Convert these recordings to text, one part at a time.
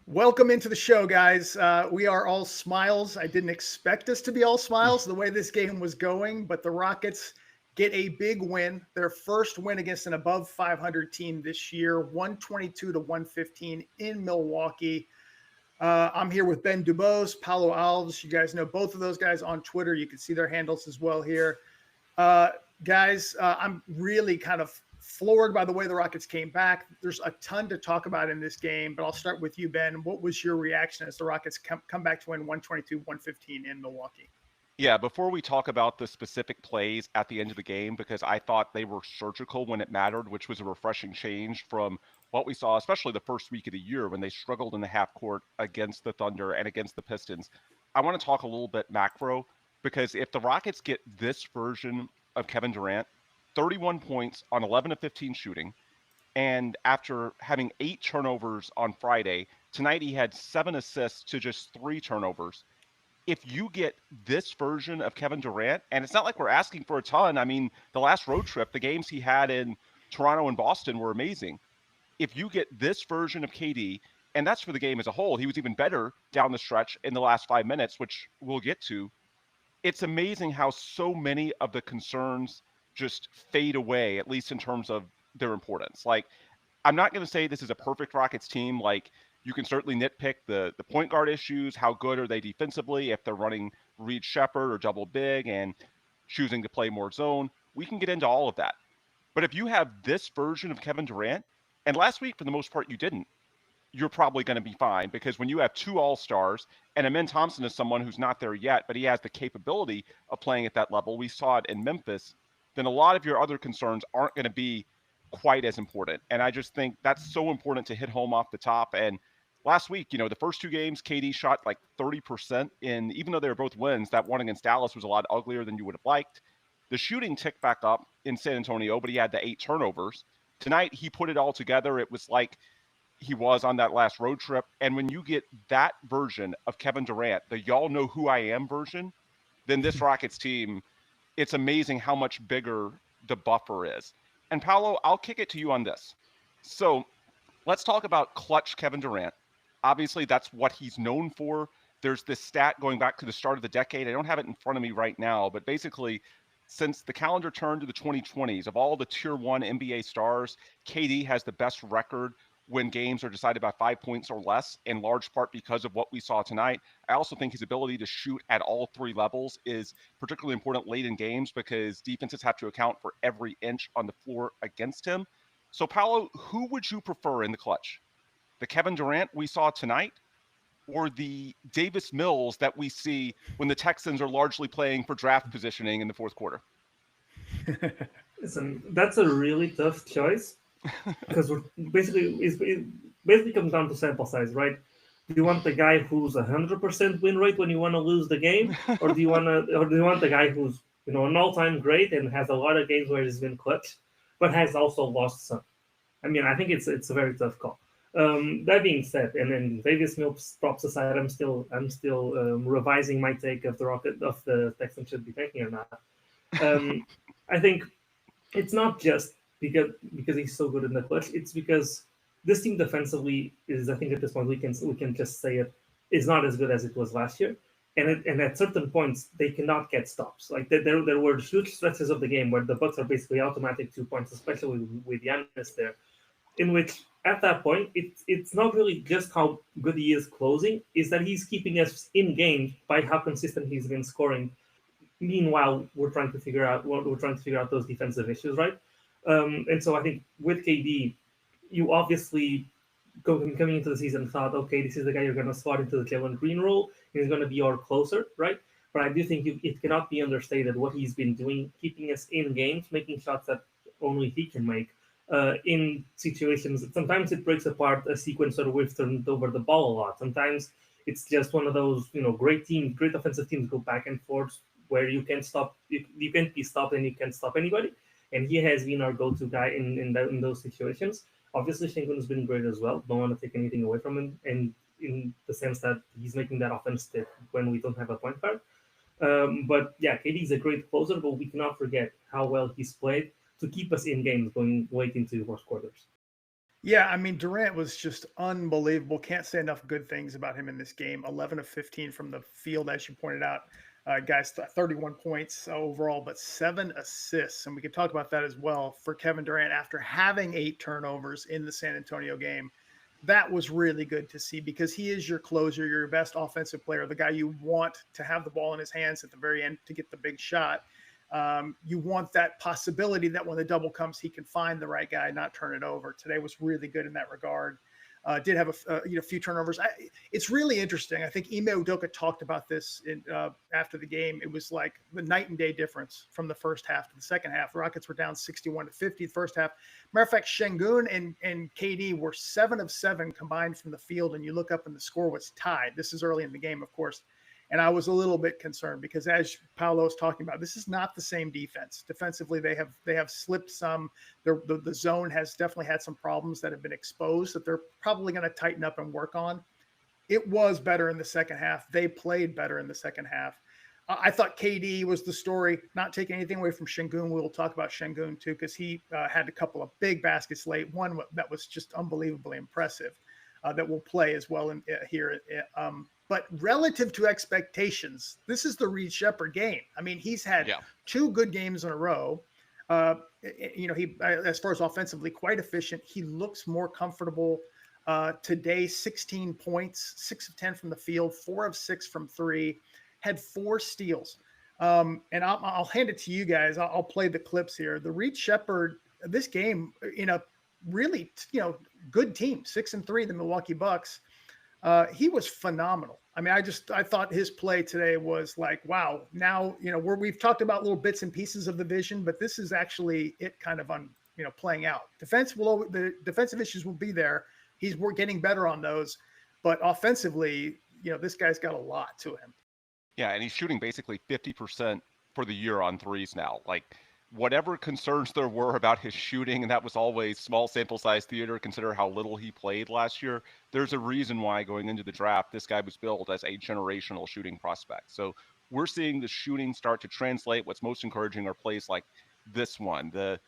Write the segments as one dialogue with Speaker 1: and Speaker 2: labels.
Speaker 1: Welcome into the show, guys. We are all smiles. I didn't expect us to be all smiles the way this game was going, but the Rockets get a big win, their first win against an above 500 team this year, 122 to 115 in Milwaukee. I'm here with Ben DuBose, Paulo Alves. You guys know both of those guys on Twitter. You can see their handles as well here. Guys, I'm really kind of floored by the way the Rockets came back. There's a ton to talk about in this game, but I'll start with you, Ben. What was your reaction as the Rockets come back to win 122-115 in Milwaukee?
Speaker 2: Yeah, before we talk about the specific plays at the end of the game, because I thought they were surgical when it mattered, which was a refreshing change from what we saw, especially the first week of the year when they struggled in the half court against the Thunder and against the Pistons. I want to talk a little bit macro, because if the Rockets get this version of Kevin Durant, 31 points on 11 of 15 shooting, and after having 8 turnovers on Friday, tonight he had 7 assists to just 3 turnovers. If you get this version of Kevin Durant, and it's not like we're asking for a ton. I mean, the last road trip, the games he had in Toronto and Boston were amazing. If you get this version of KD, and that's for the game as a whole, he was even better down the stretch in the last 5 minutes, which we'll get to. It's amazing how so many of the concerns just fade away, at least in terms of their importance. Like, I'm not going to say this is a perfect Rockets team. Like, you can certainly nitpick the point guard issues. How good are they defensively if they're running Reed Sheppard or double big and choosing to play more zone? We can get into all of that. But if you have this version of Kevin Durant, and last week for the most part you didn't, you're probably going to be fine, because when you have 2 All-Stars, and Amen Thompson is someone who's not there yet, but he has the capability of playing at that level. We saw it in Memphis. Then a lot of your other concerns aren't going to be quite as important. And I just think that's so important to hit home off the top. And last week, the first 2 games, KD shot like 30%. And even though they were both wins, that one against Dallas was a lot uglier than you would have liked. The shooting ticked back up in San Antonio, but he had the 8 turnovers. Tonight, he put it all together. It was like he was on that last road trip. And when you get that version of Kevin Durant, the y'all know who I am version, then this Rockets team, it's amazing how much bigger the buffer is. And Paolo, I'll kick it to you on this. So let's talk about clutch Kevin Durant. Obviously, that's what he's known for. There's this stat going back to the start of the decade. I don't have it in front of me right now, but basically, since the calendar turned to the 2020s, of all the Tier 1 NBA stars, KD has the best record when games are decided by 5 points or less, in large part because of what we saw tonight. I also think his ability to shoot at all 3 levels is particularly important late in games, because defenses have to account for every inch on the floor against him. So, Paolo, who would you prefer in the clutch? The Kevin Durant we saw tonight, or the Davis Mills that we see when the Texans are largely playing for draft positioning in the fourth quarter?
Speaker 3: Listen, that's a really tough choice, because we're it basically comes down to sample size, right? Do you want the guy who's 100% win rate when you want to lose the game, or do you want the guy who's an all-time great and has a lot of games where he's been clutch, but has also lost some? I mean, I think it's a very tough call. That being said, and then Davis Mills props aside, I'm still revising my take of the Texans should be taking or not. Um, I think it's not just because he's so good in the clutch. It's because this team defensively is, I think at this point we can just say it, is not as good as it was last year. And at certain points they cannot get stops. Like there were huge stretches of the game where the Bucks are basically automatic 2 points, especially with Giannis there, in which at that point it's not really just how good he is closing, is that he's keeping us in game by how consistent he's been scoring. Meanwhile, we're trying to figure out those defensive issues, right? And so I think with KD, you obviously coming into the season thought, okay, this is the guy you're going to slot into the Jalen Green role. He's going to be our closer, right? But I do think it cannot be understated what he's been doing, keeping us in games, making shots that only he can make. In situations, sometimes it breaks apart a sequence where we've turned over the ball a lot. Sometimes it's just one of those, great offensive teams go back and forth where you can't stop, you can't be stopped and you can't stop anybody. And he has been our go-to guy in those situations. Obviously, Sengun has been great as well. Don't want to take anything away from him, and in the sense that he's making that offense stick when we don't have a point guard. But yeah, KD is a great closer, but we cannot forget how well he's played to keep us in games going late into fourth quarters.
Speaker 1: Yeah, I mean, Durant was just unbelievable. Can't say enough good things about him in this game. 11 of 15 from the field, as you pointed out. Guys, 31 points overall, but 7 assists. And we can talk about that as well for Kevin Durant after having 8 turnovers in the San Antonio game. That was really good to see because he is your closer, your best offensive player, the guy you want to have the ball in his hands at the very end to get the big shot. You want that possibility that when the double comes, he can find the right guy, not turn it over. Today was really good in that regard. Did have a few turnovers. It's really interesting. I think Ime Udoka talked about this after the game. It was like the night and day difference from the first half to the second half. The Rockets were down 61-50 the first half. Matter of fact, Sengun and KD were 7 of 7 combined from the field, and you look up and the score was tied. This is early in the game, of course. And I was a little bit concerned because, as Paulo was talking about, this is not the same defense. Defensively, they have slipped some. The zone has definitely had some problems that have been exposed that they're probably going to tighten up and work on. It was better in the second half. They played better in the second half. I thought KD was the story, not taking anything away from Sengun. We'll talk about Sengun too because he had a couple of big baskets late. One that was just unbelievably impressive that will play as well here. But relative to expectations, this is the Reed Sheppard game. I mean, he's had 2 good games in a row. He, as far as offensively, quite efficient. He looks more comfortable today. 16 points, 6 of 10 from the field, 4 of 6 from 3, had 4 steals. And I'll hand it to you guys. I'll play the clips here. The Reed Sheppard, this game in a really, good team, 6-3, the Milwaukee Bucks. He was phenomenal. I mean, I thought his play today was like, wow. Now, we've talked about little bits and pieces of the vision, but this is actually it kind of playing out. The defensive issues will be there. We're getting better on those, but offensively, this guy's got a lot to him.
Speaker 2: Yeah, and he's shooting basically 50% for the year on threes now. Like, whatever concerns there were about his shooting, and that was always small sample size theater, consider how little he played last year. There's a reason why going into the draft, this guy was billed as a generational shooting prospect. So we're seeing the shooting start to translate. What's most encouraging are plays like this one, the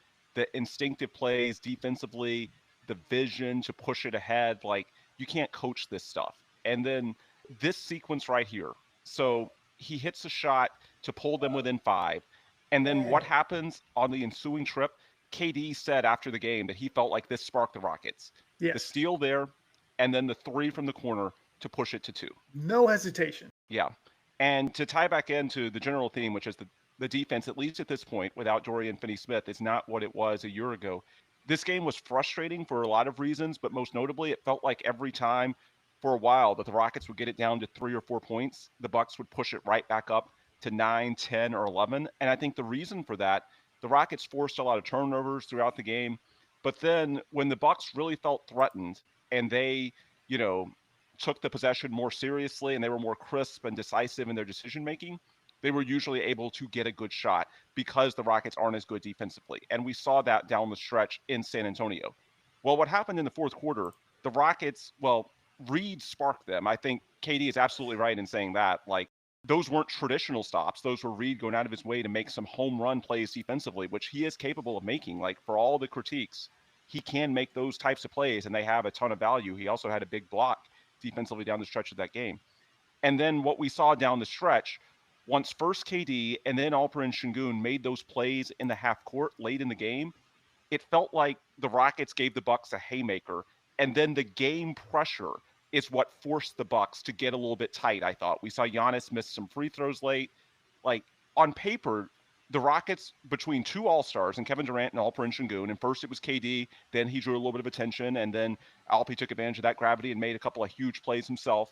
Speaker 2: instinctive plays defensively, the vision to push it ahead. Like, you can't coach this stuff. And then this sequence right here. So he hits a shot to pull them within 5. And then what happens on the ensuing trip? KD said after the game that he felt like this sparked the Rockets.
Speaker 1: Yes.
Speaker 2: The steal there, and then the 3 from the corner to push it to 2.
Speaker 1: No hesitation.
Speaker 2: Yeah. And to tie back into the general theme, which is the defense, at least at this point, without Dorian Finney-Smith, is not what it was a year ago. This game was frustrating for a lot of reasons, but most notably, it felt like every time for a while that the Rockets would get it down to 3 or 4 points, the Bucks would push it right back up to 9, 10, or 11. And I think the reason for that, the Rockets forced a lot of turnovers throughout the game. But then when the Bucks really felt threatened and they, took the possession more seriously and they were more crisp and decisive in their decision making, they were usually able to get a good shot because the Rockets aren't as good defensively. And we saw that down the stretch in San Antonio. Well, what happened in the fourth quarter, the Rockets, Reed sparked them. I think KD is absolutely right in saying that. Like, those weren't traditional stops. Those were Reed going out of his way to make some home run plays defensively, which he is capable of making. Like, for all the critiques, he can make those types of plays, and they have a ton of value. He also had a big block defensively down the stretch of that game. And then what we saw down the stretch, once first KD and then Alperen Sengun made those plays in the half court late in the game, it felt like the Rockets gave the Bucks a haymaker, and then the game pressure is what forced the Bucks to get a little bit tight, I thought. We saw Giannis miss some free throws late. Like, on paper, the Rockets, between 2 All-Stars and Kevin Durant and Alperen Sengun, and first it was KD, then he drew a little bit of attention, and then Alpi took advantage of that gravity and made a couple of huge plays himself.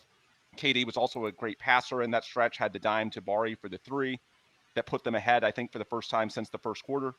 Speaker 2: KD was also a great passer in that stretch, had the dime to Bari for the 3 that put them ahead, I think, for the first time since the first quarter.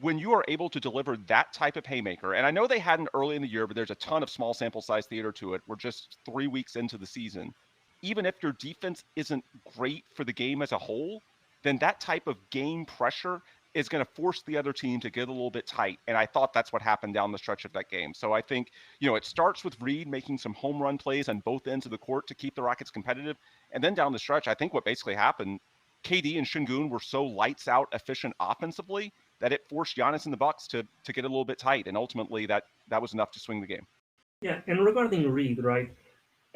Speaker 2: When you are able to deliver that type of haymaker, and I know they hadn't early in the year, but there's a ton of small sample size theater to it. We're just 3 weeks into the season. Even if your defense isn't great for the game as a whole, then that type of game pressure is going to force the other team to get a little bit tight. And I thought that's what happened down the stretch of that game. So I think, it starts with Reed making some home run plays on both ends of the court to keep the Rockets competitive. And then down the stretch, I think what basically happened, KD and Sengun were so lights out efficient offensively that it forced Giannis and the Bucks to get a little bit tight, and ultimately that was enough to swing the game.
Speaker 3: Yeah, and regarding Reed, right?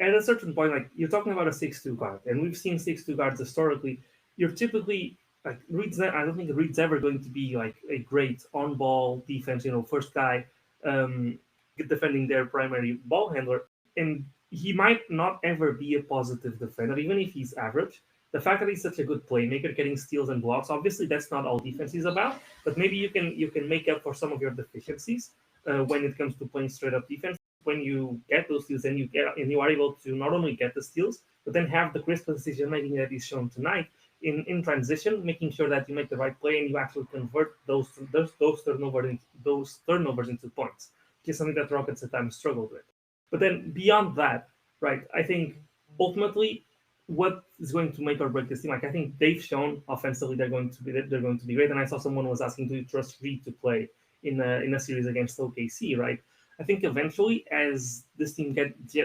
Speaker 3: At a certain point, like you're talking about a 6'2" guard, and we've seen 6'2" guards historically. You're typically like Reed's. I don't think Reed's ever going to be like a great on-ball defense. First guy defending their primary ball handler, and he might not ever be a positive defender, even if he's average. The fact that he's such a good playmaker, getting steals and blocks, obviously that's not all defense is about. But maybe you can make up for some of your deficiencies when it comes to playing straight up defense. When you get those steals and you are able to not only get the steals, but then have the crisp decision making that is shown tonight in transition, making sure that you make the right play and you actually convert those turnovers into points, which is something that Rockets at times struggled with. But then beyond that, right, I think ultimately what is going to make or break this team, like I think they've shown offensively they're going to be great. And I saw someone was asking, do you trust Reed to play in a series against OKC, right? I think eventually, as this team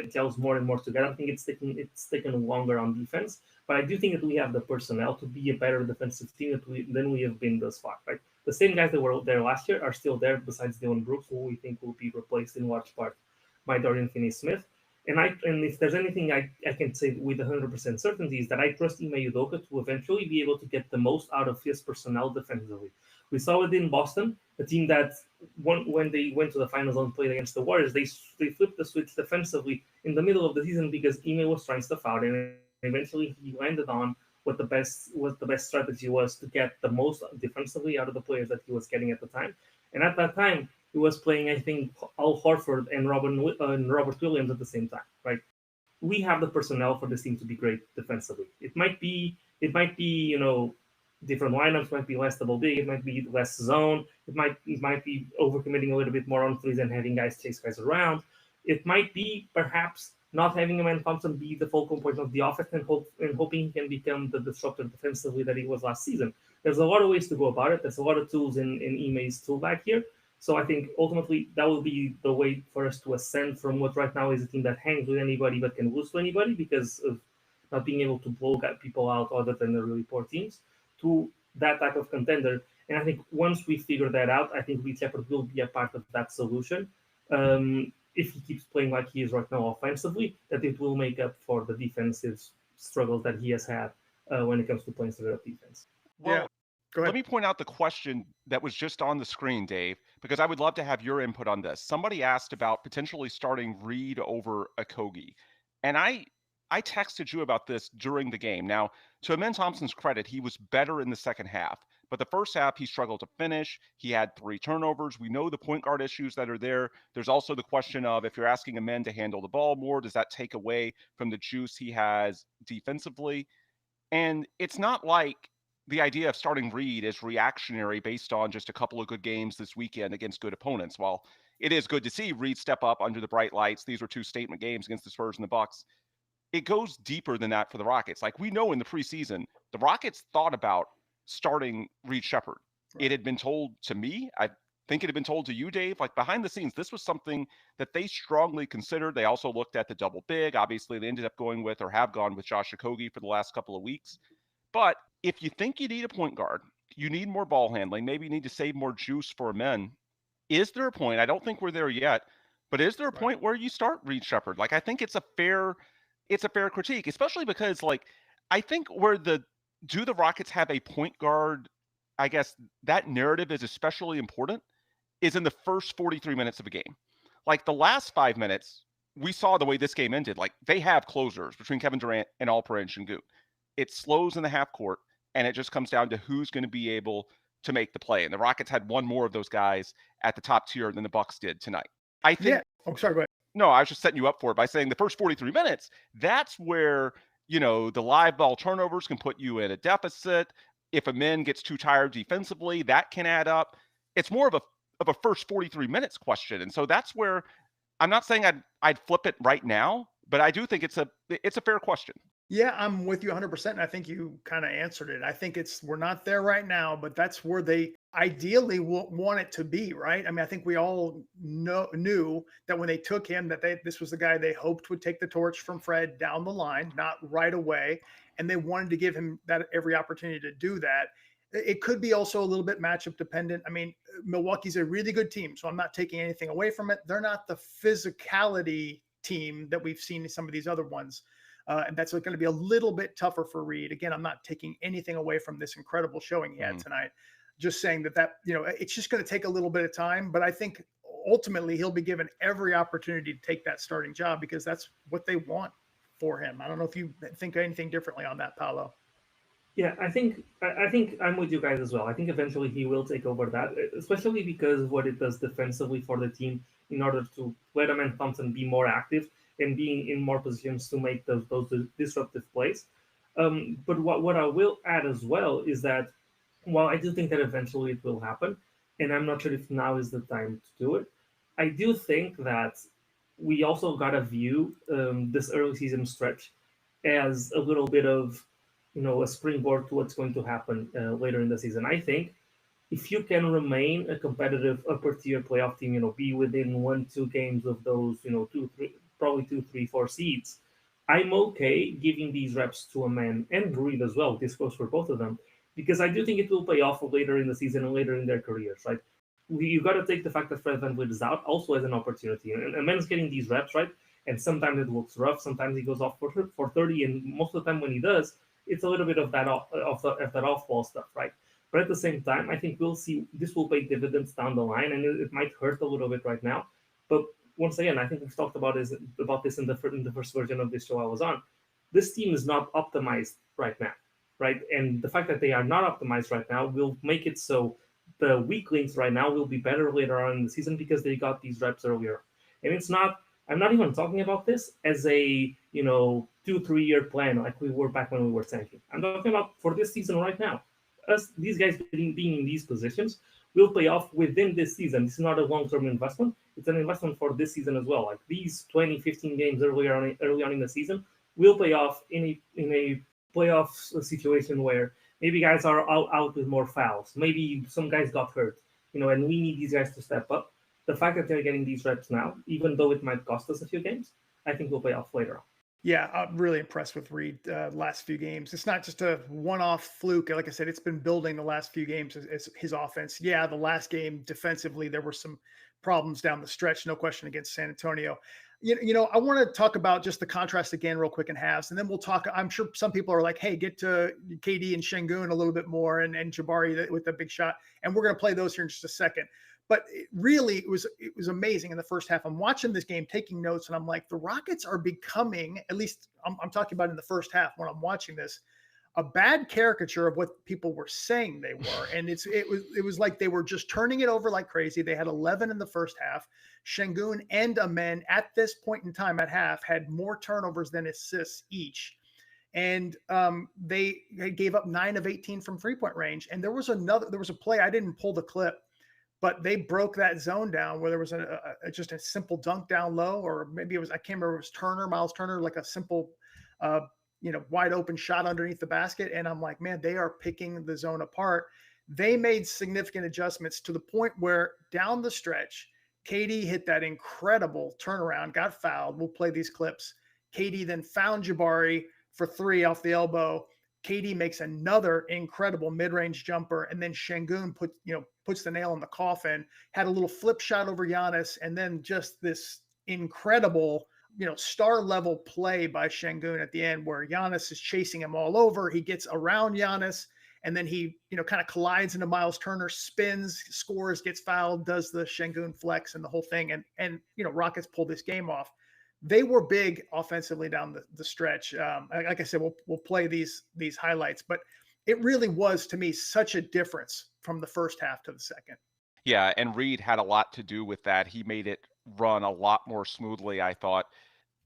Speaker 3: gels more and more together, I think it's taken longer on defense. But I do think that we have the personnel to be a better defensive team than we have been thus far. Right? The same guys that were there last year are still there, besides Dillon Brooks, who we think will be replaced in large part by Dorian Finney-Smith. And if there's anything I can say with 100% certainty is that I trust Ime Udoka to eventually be able to get the most out of his personnel defensively. We saw it in Boston, a team that when they went to the finals and played against the Warriors, they flipped the switch defensively in the middle of the season because Ime was trying stuff out, and eventually he landed on what the best strategy was to get the most defensively out of the players that he was getting at the time. And at that time, he was playing, I think, Al Horford and Robert Williams at the same time, right? We have the personnel for this team to be great defensively. It might be, different lineups, might be less double big, it might be less zone, it might be overcommitting a little bit more on threes and having guys chase guys around. It might be perhaps not having Amen Thompson be the focal point of the offense and hoping he can become the disruptor defensively that he was last season. There's a lot of ways to go about it. There's a lot of tools in Ime's tool bag here. So I think ultimately that will be the way for us to ascend from what right now is a team that hangs with anybody but can lose to anybody because of not being able to blow people out other than the really poor teams, to that type of contender. And I think once we figure that out, I think Reed Sheppard will be a part of that solution. If he keeps playing like he is right now offensively, that it will make up for the defensive struggles that he has had when it comes to playing straight up defense.
Speaker 2: Well,
Speaker 1: yeah. Go ahead.
Speaker 2: Let me point out the question that was just on the screen, Dave, because I would love to have your input on this. Somebody asked about potentially starting Reed over Okogie. And I texted you about this during the game. Now, to Amen Thompson's credit, he was better in the second half. But the first half, he struggled to finish. He had 3 turnovers. We know the point guard issues that are there. There's also the question of if you're asking Amen to handle the ball more, does that take away from the juice he has defensively? And it's not like the idea of starting Reed is reactionary based on just a couple of good games this weekend against good opponents. While it is good to see Reed step up under the bright lights, these were 2 statement games against the Spurs and the Bucks. It goes deeper than that for the Rockets. Like we know in the preseason, the Rockets thought about starting Reed Sheppard. Right. It had been told to me. I think it had been told to you, Dave. Like behind the scenes, this was something that they strongly considered. They also looked at the double big. Obviously, they ended up going with or have gone with Josh Okogie for the last couple of weeks. But if you think you need a point guard, you need more ball handling, maybe you need to save more juice for men. Is there a point? I don't think we're there yet, but is there a point where you start Reed Sheppard? Like I think it's a fair critique, especially because like I think do the Rockets have a point guard? I guess that narrative is especially important is in the first 43 minutes of a game. Like the last 5 minutes, we saw the way this game ended. Like they have closers between Kevin Durant and Alperen Sengun. It slows in the half court, and it just comes down to who's going to be able to make the play. And the Rockets had one more of those guys at the top tier than the Bucks did tonight. I think.
Speaker 1: Yeah. Oh, sorry. Go ahead.
Speaker 2: No, I was just setting you up for it by saying the first 43 minutes. That's where the live ball turnovers can put you in a deficit. If a man gets too tired defensively, that can add up. It's more of a first 43 minutes question, and so that's where I'm not saying I'd flip it right now, but I do think it's a fair question.
Speaker 1: Yeah, I'm with you 100%. And I think you kind of answered it. I think we're not there right now, but that's where they ideally want it to be, right? I mean, I think we all knew that when they took him, that this was the guy they hoped would take the torch from Fred down the line, not right away. And they wanted to give him that every opportunity to do that. It could be also a little bit matchup dependent. I mean, Milwaukee's a really good team, so I'm not taking anything away from it. They're not the physicality team that we've seen in some of these other ones. And that's going to be a little bit tougher for Reed. Again, I'm not taking anything away from this incredible showing he had tonight. Just saying that, it's just going to take a little bit of time. But I think ultimately he'll be given every opportunity to take that starting job because that's what they want for him. I don't know if you think anything differently on that, Paulo.
Speaker 3: Yeah, I think I'm with you guys as well. I think eventually he will take over that, especially because of what it does defensively for the team in order to let Amen Thompson be more active and being in more positions to make those disruptive plays. But what I will add as well is that while I do think that eventually it will happen, and I'm not sure if now is the time to do it, I do think that we also got to view this early season stretch as a little bit of a springboard to what's going to happen later in the season. I think if you can remain a competitive upper tier playoff team, be within 1-2 games of those, 2, 3, probably 2, 3, 4 seeds, I'm okay giving these reps to Amen and Reed as well. This goes for both of them because I do think it will pay off later in the season and later in their careers, right? You got to take the fact that Fred VanVleet is out also as an opportunity, and Amen's getting these reps, right? And sometimes it looks rough, sometimes he goes off for 30, and most of the time when he does, it's a little bit of that off-ball stuff, right? But at the same time, I think we'll see this will pay dividends down the line, and it might hurt a little bit right now. But once again, I think we've talked about this in the first version of this show I was on. This team is not optimized right now, right? And the fact that they are not optimized right now will make it so the weak links right now will be better later on in the season because they got these reps earlier. And it's not. I'm not even talking about this as a 2-3 year plan like we were back when we were tanking. I'm talking about for this season right now. These guys being in these positions will pay off within this season. This is not a long-term investment. It's an investment for this season as well. Like these 20, 15 games early on in the season will pay off in a playoff situation where maybe guys are out with more fouls. Maybe some guys got hurt, and we need these guys to step up. The fact that they're getting these reps now, even though it might cost us a few games, I think will pay off later on.
Speaker 1: Yeah, I'm really impressed with Reed last few games. It's not just a one-off fluke. Like I said, it's been building the last few games as his offense. Yeah, the last game defensively, there were some problems down the stretch, no question, against San Antonio. I want to talk about just the contrast again real quick in halves, and then we'll talk. I'm sure some people are like, hey, get to KD and Sengun a little bit more and Jabari with the big shot. And we're going to play those here in just a second. But it was amazing in the first half. I'm watching this game, taking notes, and I'm like, the Rockets are becoming, at least I'm talking about in the first half when I'm watching this, a bad caricature of what people were saying they were. And it was like they were just turning it over like crazy. They had 11 in the first half. Sengun and Amen at this point in time at half had more turnovers than assists each. And they gave up 9 of 18 from 3-point range. And there was a play, I didn't pull the clip, but they broke that zone down where there was just a simple dunk down low, or maybe I can't remember, it was Miles Turner, like a simple, wide open shot underneath the basket. And I'm like, man, they are picking the zone apart. They made significant adjustments to the point where down the stretch, KD hit that incredible turnaround, got fouled. We'll play these clips. KD then found Jabari for 3 off the elbow. KD makes another incredible mid-range jumper, and then Sengun puts the nail in the coffin, had a little flip shot over Giannis, and then just this incredible, star level play by Sengun at the end where Giannis is chasing him all over. He gets around Giannis, and then he, kind of collides into Miles Turner, spins, scores, gets fouled, does the Sengun flex and the whole thing. And Rockets pull this game off. They were big offensively down the stretch. Like I said, we'll play these highlights, but it really was, to me, such a difference from the first half to the second.
Speaker 2: Yeah, and Reed had a lot to do with that. He made it run a lot more smoothly, I thought.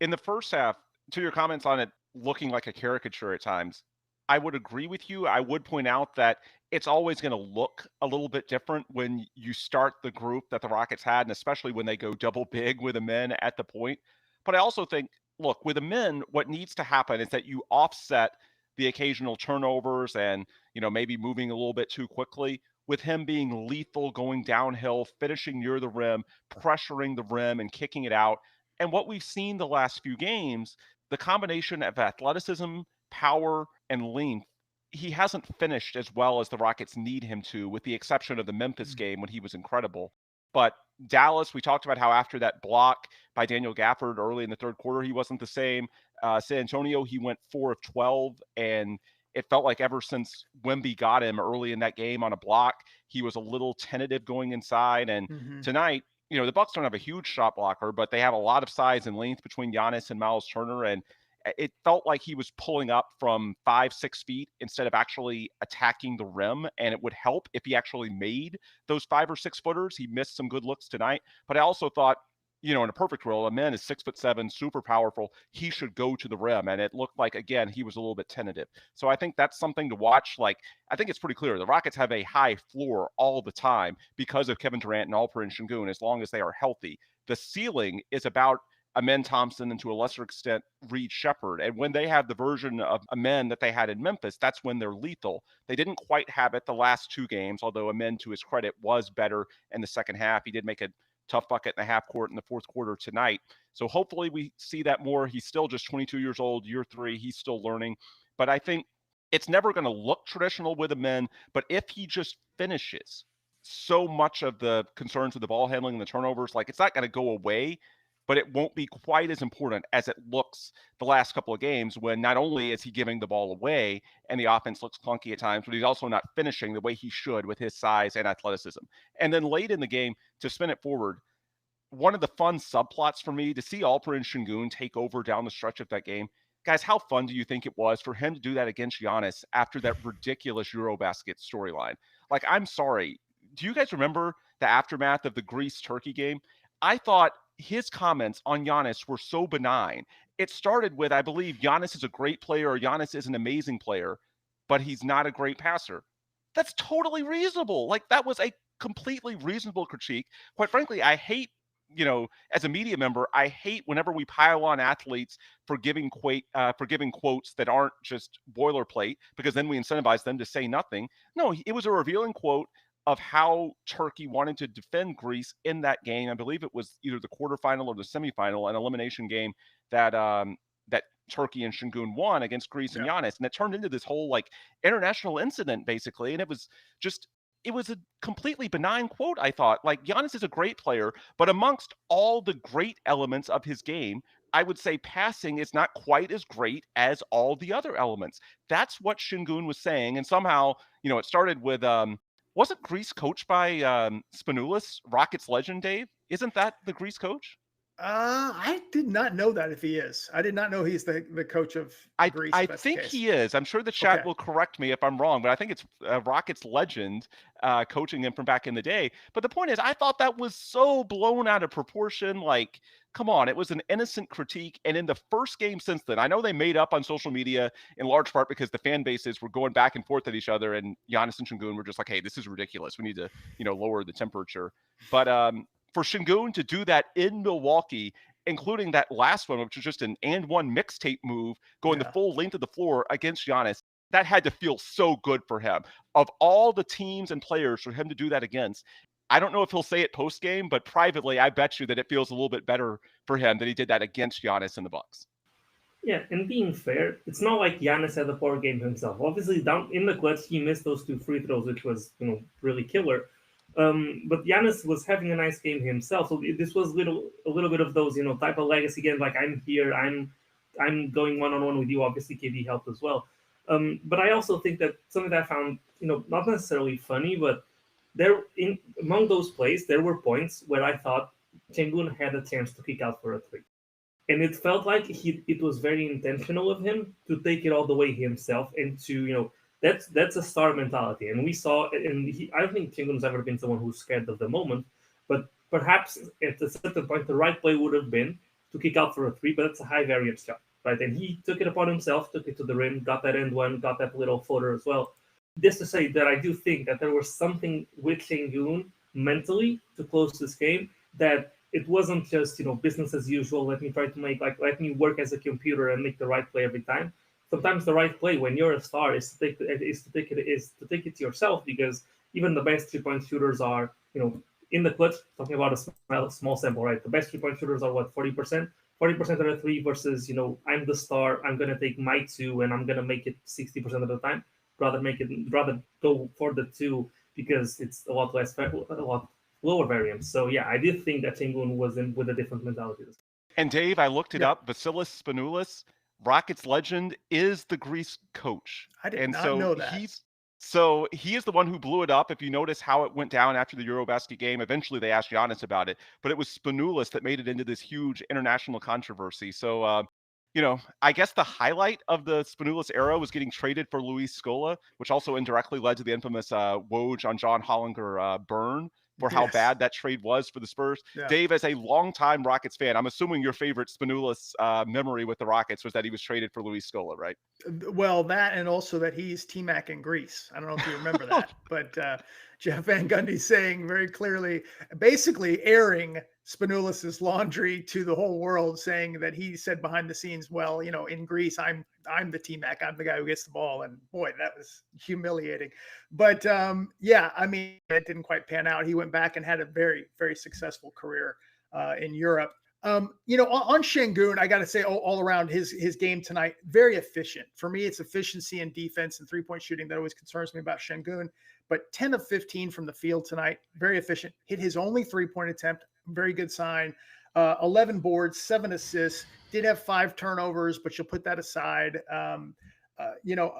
Speaker 2: In the first half, to your comments on it looking like a caricature at times, I would agree with you. I would point out that it's always going to look a little bit different when you start the group that the Rockets had, and especially when they go double big with the men at the point. But I also think, look, with the men, what needs to happen is that you offset the occasional turnovers and, maybe moving a little bit too quickly with him being lethal, going downhill, finishing near the rim, pressuring the rim and kicking it out. And what we've seen the last few games, the combination of athleticism, power, and length he hasn't finished as well as the Rockets need him to, with the exception of the Memphis game when he was incredible. But Dallas, we talked about how after that block by Daniel Gafford early in the third quarter, he wasn't the same. San Antonio, he went 4 of 12, and it felt like ever since Wemby got him early in that game on a block, he was a little tentative going inside. And tonight, the Bucks don't have a huge shot blocker, but they have a lot of size and length between Giannis and Miles Turner, and it felt like he was pulling up from 5-6 feet instead of actually attacking the rim. And it would help if he actually made those 5 or 6 footers. He missed some good looks tonight, but I also thought, in a perfect world, Amen is 6'7", super powerful. He should go to the rim. And it looked like, again, he was a little bit tentative. So I think that's something to watch. Like, I think it's pretty clear. The Rockets have a high floor all the time because of Kevin Durant and Alperen Sengun, as long as they are healthy. The ceiling is about Amen Thompson and to a lesser extent Reed Sheppard. And when they have the version of Amen that they had in Memphis, that's when they're lethal. They didn't quite have it the last 2 games, although Amen, to his credit, was better in the second half. He did make a tough bucket in the half court in the fourth quarter tonight. So hopefully we see that more. He's still just 22 years old, year 3. He's still learning. But I think it's never going to look traditional with Amen. But if he just finishes, so much of the concerns with the ball handling and the turnovers, like, it's not going to go away, but it won't be quite as important as it looks the last couple of games, when not only is he giving the ball away and the offense looks clunky at times, but he's also not finishing the way he should with his size and athleticism. And then late in the game, to spin it forward, one of the fun subplots for me to see Alperen Sengun take over down the stretch of that game. Guys, how fun do you think it was for him to do that against Giannis after that ridiculous Eurobasket storyline? Like, I'm sorry. Do you guys remember the aftermath of the Greece-Turkey game? I thought his comments on Giannis were so benign. It started with, I believe, Giannis is a great player, or Giannis is an amazing player, but he's not a great passer. That's totally reasonable. Like, that was a completely reasonable critique. Quite frankly, I hate, as a media member, I hate whenever we pile on athletes for giving quotes that aren't just boilerplate, because then we incentivize them to say nothing. No, it was a revealing quote of how Turkey wanted to defend Greece in that game. I believe it was either the quarterfinal or the semifinal, an elimination game that that Turkey and Sengun won against Greece and Giannis. And it turned into this whole international incident, basically. And it was a completely benign quote, I thought. Like, Giannis is a great player, but amongst all the great elements of his game, I would say passing is not quite as great as all the other elements. That's what Sengun was saying. And somehow, it started with wasn't Greece coached by Spanoulis, Rockets legend, Dave? Isn't that the Greece coach?
Speaker 1: I did not know that, if he is. I did not know he's the coach of Greece.
Speaker 2: I think he is. I'm sure the chat will correct me if I'm wrong, but I think it's a Rockets legend coaching him from back in the day. But the point is, I thought that was so blown out of proportion. Like, come on, it was an innocent critique. And in the first game since then, I know they made up on social media in large part because the fan bases were going back and forth at each other, and Giannis and Sengun were just like, hey, this is ridiculous. We need to, lower the temperature. But for Sengun to do that in Milwaukee, including that last one, which was just an and one mixtape move, going the full length of the floor against Giannis, that had to feel so good for him. Of all the teams and players for him to do that against, I don't know if he'll say it post game, but privately, I bet you that it feels a little bit better for him that he did that against Giannis and the Bucks.
Speaker 3: Yeah, and being fair, it's not like Giannis had a poor game himself. Obviously, down in the clutch, he missed those 2 free throws, which was, really killer. But Giannis was having a nice game himself, so this was a little bit of those, type of legacy games. Like, I'm here, I'm going one-on-one with you. Obviously, KD helped as well. But I also think that something that I found, not necessarily funny, but among those plays, there were points where I thought Sengun had a chance to kick out for a 3. And it felt like it was very intentional of him to take it all the way himself and to, that's a star mentality. And we saw, and I don't think Sengun's ever been someone who's scared of the moment, but perhaps at a certain point, the right play would have been to kick out for a 3, but it's a high variance shot, right? And he took it upon himself, took it to the rim, got that end one, got that little floater as well. Just to say that I do think that there was something with Sengun mentally to close this game, that it wasn't just, business as usual. Let me try to let me work as a computer and make the right play every time. Sometimes the right play when you're a star is to take it to yourself, because even the best 3-point shooters are, in the clutch, talking about a small sample, right? The best 3-point shooters are what, 40%? 40% of the 3 versus, I'm the star, I'm going to take my 2 and I'm going to make it 60% of the time. rather go for the 2 because it's a lot lower variance. So yeah, I did think that Sengun was in with a different mentality.
Speaker 2: And Dave, I looked it
Speaker 1: Yep.
Speaker 2: up. Vasilis Spanoulis, Rockets legend, is the Greece coach.
Speaker 1: I did
Speaker 2: And
Speaker 1: not
Speaker 2: so
Speaker 1: know that.
Speaker 2: he is the one who blew it up. If you notice how it went down after the Eurobasket game, eventually they asked Giannis about it, but it was Spanoulis that made it into this huge international controversy. So, I guess the highlight of the Spanoulis era was getting traded for Luis Scola, which also indirectly led to the infamous Woj on John Hollinger burn for how
Speaker 1: Yes.
Speaker 2: bad that trade was for the Spurs.
Speaker 1: Yeah.
Speaker 2: Dave, as a longtime Rockets fan, I'm assuming your favorite Spanoulis memory with the Rockets was that he was traded for Luis Scola, right?
Speaker 1: Well, that and also that he's T-Mac in Greece. I don't know if you remember that, but Jeff Van Gundy saying very clearly, basically airing Spanoulis's laundry to the whole world, saying that he said behind the scenes, well, in Greece, I'm the T-Mac, I'm the guy who gets the ball, and boy, that was humiliating. But yeah, I mean, it didn't quite pan out. He went back and had a very, very successful career in Europe. On Sengun, I got to say all around his game tonight, very efficient. For me, it's efficiency and defense and three-point shooting that always concerns me about Sengun. But 10 of 15 from the field tonight, very efficient. Hit his only three-point attempt, very good sign. 11 boards, 7 assists. Did have 5 turnovers, but you'll put that aside.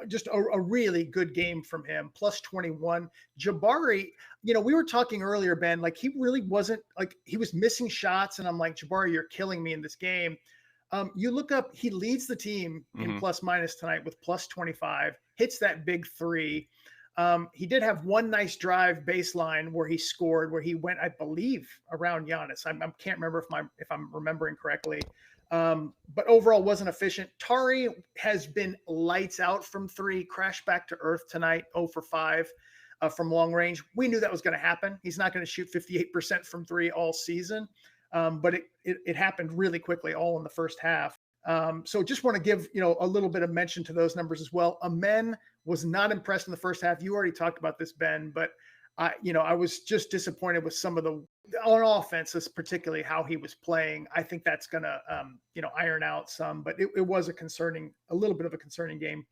Speaker 1: Just a really good game from him. Plus 21. Jabari, we were talking earlier, Ben, like he really wasn't, like he was missing shots. And I'm like, Jabari, you're killing me in this game. You look up, he leads the team in plus minus tonight with plus 25, hits that big 3. He did have one nice drive baseline where he scored, where he went, I believe, around Giannis. I can't remember if I'm remembering correctly. But overall wasn't efficient. Tari has been lights out from 3, crashed back to earth tonight, 0 for 5 from long range. We knew that was going to happen. He's not going to shoot 58% from 3 all season, but it happened really quickly, all in the first half. So just want to give, a little bit of mention to those numbers as well. Amen was not impressed in the first half. You already talked about this, Ben, but I was just disappointed with some of on offense, particularly how he was playing. I think that's going to, iron out some, but it was a little bit of a concerning game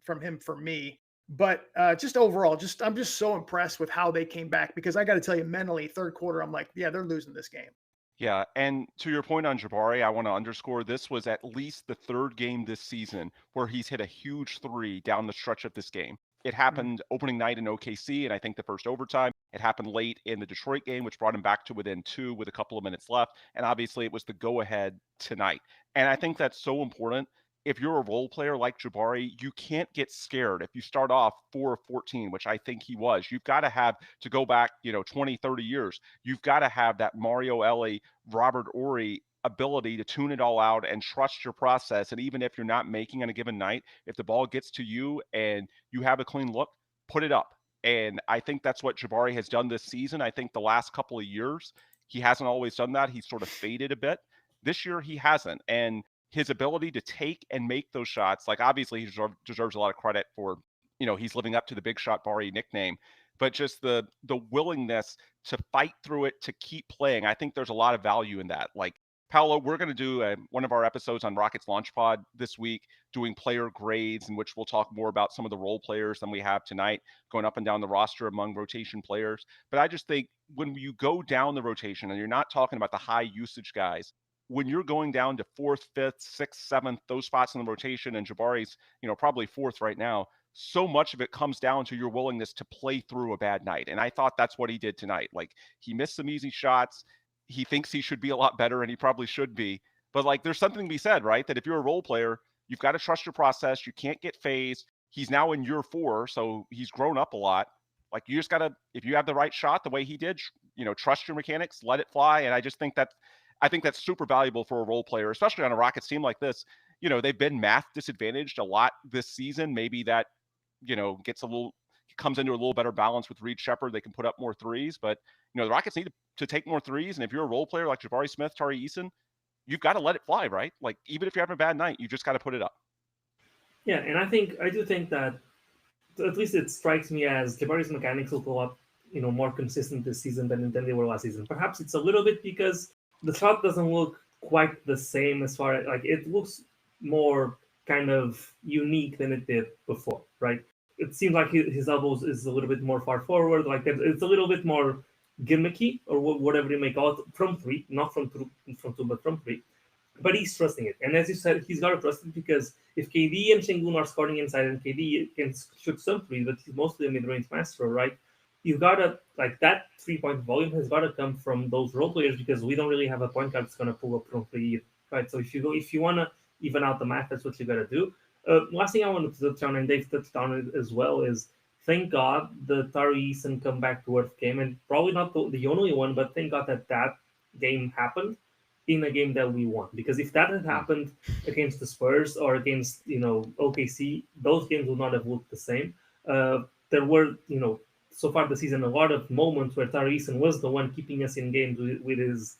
Speaker 1: from him for me. But just overall, I'm just so impressed with how they came back, because I got to tell you, mentally, third quarter, I'm like, yeah, they're losing this game.
Speaker 2: Yeah, and to your point on Jabari, I want to underscore this was at least the 3rd game this season where he's hit a huge 3 down the stretch of this game. It happened opening night in OKC, and I think the first overtime. It happened late in the Detroit game, which brought him back to within 2 with a couple of minutes left. And obviously, it was the go-ahead tonight. And I think that's so important. If you're a role player like Jabari, you can't get scared. If you start off 4 of 14, which I think he was, you've got to have, to go back, 20, 30 years, you've got to have that Mario Elie, Robert Horry ability to tune it all out and trust your process. And even if you're not making on a given night, if the ball gets to you and you have a clean look, put it up. And I think that's what Jabari has done this season. I think the last couple of years, he hasn't always done that. He's sort of faded a bit. This year, he hasn't. And his ability to take and make those shots, like obviously he deserves a lot of credit for, he's living up to the Big Shot Bari nickname, but just the willingness to fight through it, to keep playing. I think there's a lot of value in that. Like, Paulo, we're going to do one of our episodes on Rockets Launch Pod this week, doing player grades, in which we'll talk more about some of the role players than we have tonight, going up and down the roster among rotation players. But I just think when you go down the rotation, and you're not talking about the high usage guys, when you're going down to 4th, 5th, 6th, 7th, those spots in the rotation, and Jabari's, probably 4th right now, so much of it comes down to your willingness to play through a bad night. And I thought that's what he did tonight. Like, he missed some easy shots. He thinks he should be a lot better, and he probably should be. But, like, there's something to be said, right? That if you're a role player, you've got to trust your process. You can't get phased. He's now in year 4, so he's grown up a lot. Like, you just got to, if you have the right shot the way he did, trust your mechanics, let it fly. And I just think I think that's super valuable for a role player, especially on a Rockets team like this. They've been math disadvantaged a lot this season. Maybe that, comes into a little better balance with Reed Sheppard. They can put up more threes, but, the Rockets need to take more threes. And if you're a role player like Jabari Smith, Tari Eason, you've got to let it fly, right? Like, even if you're having a bad night, you just got to put it up.
Speaker 3: Yeah, and I do think that, at least it strikes me as Jabari's mechanics will go up, more consistent this season than they were last season. Perhaps it's a little bit because the shot doesn't look quite the same as far as, like, it looks more kind of unique than it did before, right? it seems like his elbows is a little bit more far forward. Like it's a little bit more gimmicky or whatever you may call it from three, not from two, but from three. But he's trusting it, and as you said, he's got to trust it because if KD and Sengun are scoring inside, and KD can shoot some threes, but he's mostly a mid-range master, right? You've got to like that 3-point volume has got to come from those role players because we don't really have a point guard that's going to pull up from three, right? So if you want to even out the math, that's what you got to do. Last thing I wanted to touch on, and Dave touched on it as well, is thank God the Tari Eason come back to earth game, and probably not the only one, but thank God that game happened in a game that we won. Because if that had happened against the Spurs or against OKC, those games would not have looked the same. There were so far this season a lot of moments where Tari Eason was the one keeping us in games with his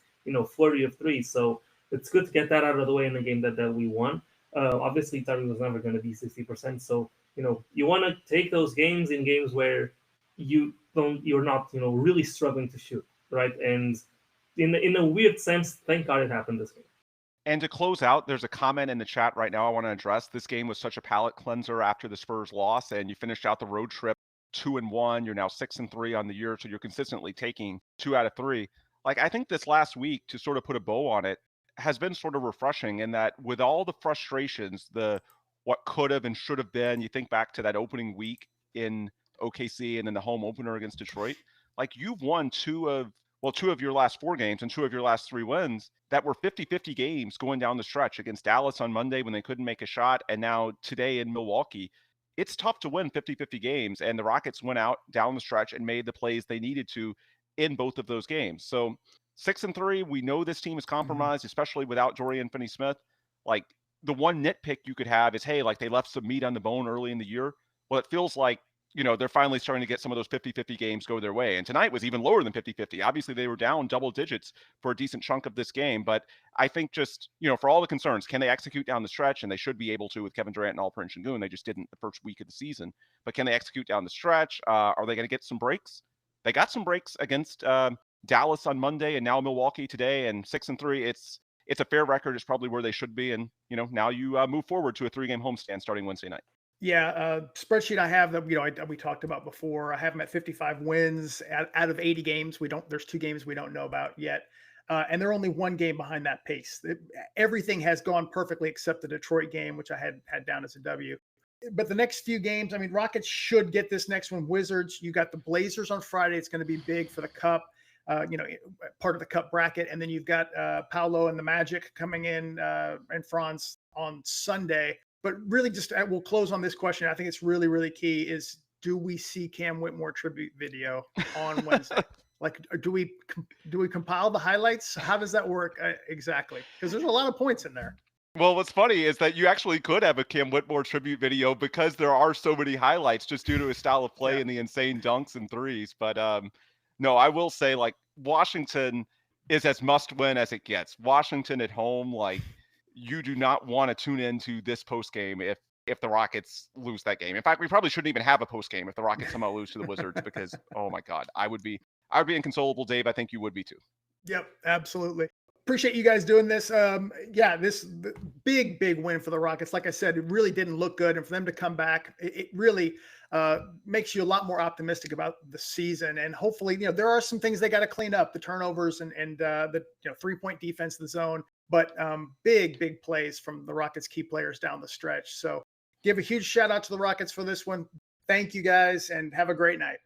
Speaker 3: flurry of threes. So it's good to get that out of the way in a game that we won. Obviously, Tari was never going to be 60%. So you want to take those games in games where you're not really struggling to shoot, right? And in a weird sense, thank God it happened this game.
Speaker 2: And to close out, there's a comment in the chat right now I want to address. This game was such a palate cleanser after the Spurs loss, and you finished out the road trip 2-1. You're now 6-3 on the year, so you're consistently taking 2 out of 3. Like, I think this last week, to sort of put a bow on it, has been sort of refreshing in that with all the frustrations, the what could have and should have been, you think back to that opening week in OKC and then the home opener against Detroit, like you've won two of your last 4 games and 2 of your last 3 wins that were 50-50 games going down the stretch against Dallas on Monday when they couldn't make a shot, and now today in Milwaukee. It's tough to win 50-50 games, and the Rockets went out down the stretch and made the plays they needed to in both of those games. So 6-3, we know this team is compromised, especially without Dorian Finney-Smith. Like, the one nitpick you could have is, hey, like they left some meat on the bone early in the year. Well, it feels like they're finally starting to get some of those 50-50 games go their way. And tonight was even lower than 50-50. Obviously, they were down double digits for a decent chunk of this game. But I think just, for all the concerns, can they execute down the stretch? And they should be able to with Kevin Durant and Alperen Sengun. They just didn't the first week of the season. But can they execute down the stretch? Are they going to get some breaks? They got some breaks against Dallas on Monday and now Milwaukee today. And 6-3, it's a fair record. It's probably where they should be. And, now you move forward to a 3-game homestand starting Wednesday night.
Speaker 1: Yeah, spreadsheet I have that we talked about before. I have them at 55 wins out of 80 games. There's 2 games we don't know about yet, and they're only 1 game behind that pace. Everything has gone perfectly except the Detroit game, which I had down as a W. But the next few games, I mean, Rockets should get this next one. Wizards, you got the Blazers on Friday. It's going to be big for the Cup, part of the Cup bracket, and then you've got Paulo and the Magic coming in and Franz on Sunday. But really, we'll close on this question. I think it's really, really key is, do we see Cam Whitmore tribute video on Wednesday? Like, do we compile the highlights? How does that work exactly? Because there's a lot of points in there.
Speaker 2: Well, what's funny is that you actually could have a Cam Whitmore tribute video because there are so many highlights just due to his style of play and the insane dunks and threes. But no, I will say, like, Washington is as must win as it gets. Washington at home, like, you do not want to tune into this post game if the Rockets lose that game. In fact, we probably shouldn't even have a post game if the Rockets somehow lose to the Wizards because, oh my God, I would be inconsolable, Dave. I think you would be too.
Speaker 1: Yep, absolutely. Appreciate you guys doing this. This big win for the Rockets. Like I said, it really didn't look good, and for them to come back, it really makes you a lot more optimistic about the season. And hopefully, there are some things they got to clean up: the turnovers and the 3-point defense in the zone. But big plays from the Rockets' key players down the stretch. So give a huge shout out to the Rockets for this one. Thank you guys, and have a great night.